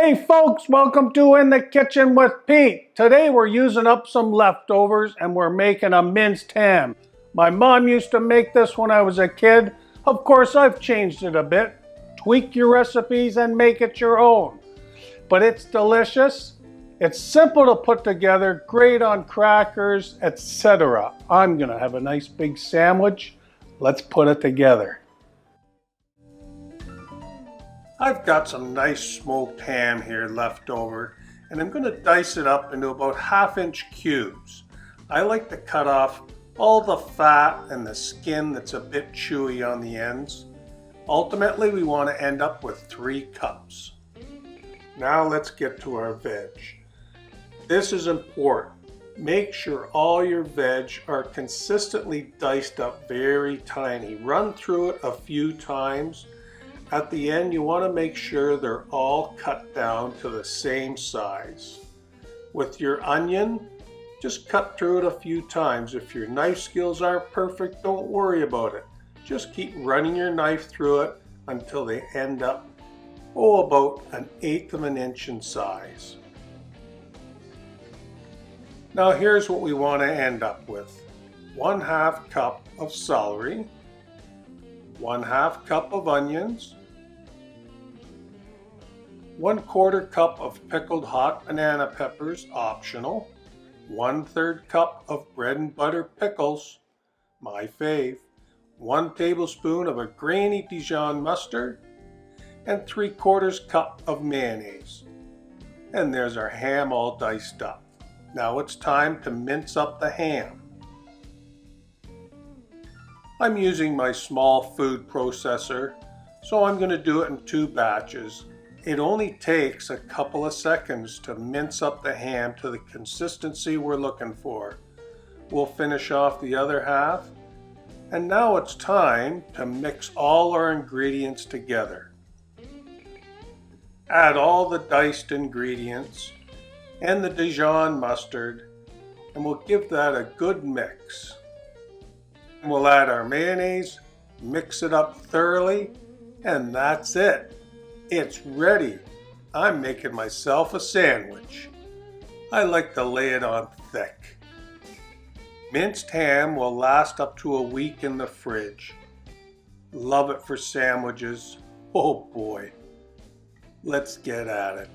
Hey folks, welcome to In the Kitchen with Pete. Today we're using up some leftovers and we're making a minced ham. My mom used to make this when I was a kid. Of course, I've changed it a bit. Tweak your recipes and make it your own. But it's delicious. It's simple to put together, great on crackers, etc. I'm gonna have a nice big sandwich. Let's put it together. I've got some nice smoked ham here left over, and I'm going to dice it up into about 1/2-inch cubes. I like to cut off all the fat and the skin that's a bit chewy on the ends. Ultimately, we want to end up with 3 cups. Now let's get to our veg. This is important. Make sure all your veg are consistently diced up very tiny. Run through it a few times. At the end, you want to make sure they're all cut down to the same size. With your onion, just cut through it a few times. If your knife skills aren't perfect, don't worry about it. Just keep running your knife through it until they end up, about 1/8 of an inch in size. Now here's what we want to end up with. 1/2 cup of celery, 1/2 cup of onions, 1/4 cup of pickled hot banana peppers, optional, 1/3 cup of bread and butter pickles, my fave, 1 tablespoon of a grainy Dijon mustard, and 3/4 cup of mayonnaise. And there's our ham all diced up. Now it's time to mince up the ham. I'm using my small food processor, so I'm going to do it in 2 batches. It only takes a couple of seconds to mince up the ham to the consistency we're looking for. We'll finish off the other half, and now it's time to mix all our ingredients together. Add all the diced ingredients and the Dijon mustard, and we'll give that a good mix. We'll add our mayonnaise, mix it up thoroughly, and that's it. It's ready. I'm making myself a sandwich. I like to lay it on thick. Minced ham will last up to a week in the fridge. Love it for sandwiches. Oh boy. Let's get at it.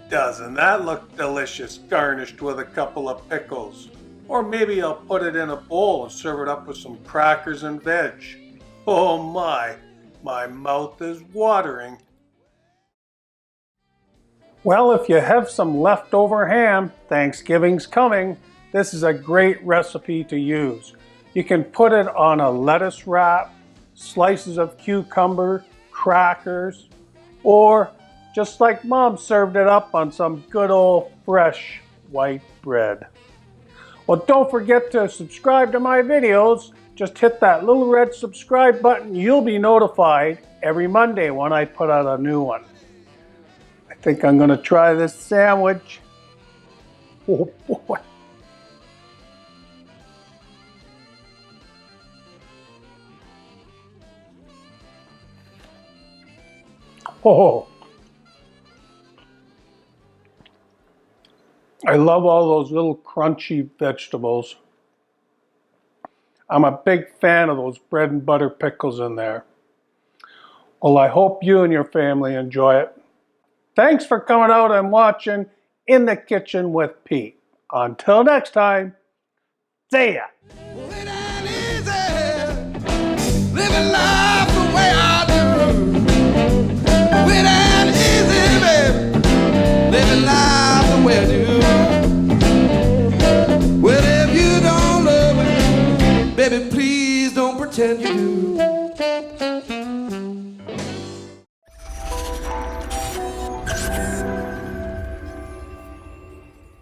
Doesn't that look delicious, garnished with a couple of pickles? Or maybe I'll put it in a bowl and serve it up with some crackers and veg. Oh my mouth is watering. Well, if you have some leftover ham, Thanksgiving's coming, this is a great recipe to use. You can put it on a lettuce wrap, slices of cucumber, crackers, or just like Mom served it up on some good old fresh white bread. Well, don't forget to subscribe to my videos. Just hit that little red subscribe button. You'll be notified every Monday when I put out a new one. I think I'm gonna try this sandwich. Oh boy. Oh. I love all those little crunchy vegetables. I'm a big fan of those bread and butter pickles in there. Well, I hope you and your family enjoy it. Thanks for coming out and watching In the Kitchen with Pete. Until next time, see ya. Baby, please don't pretend you do.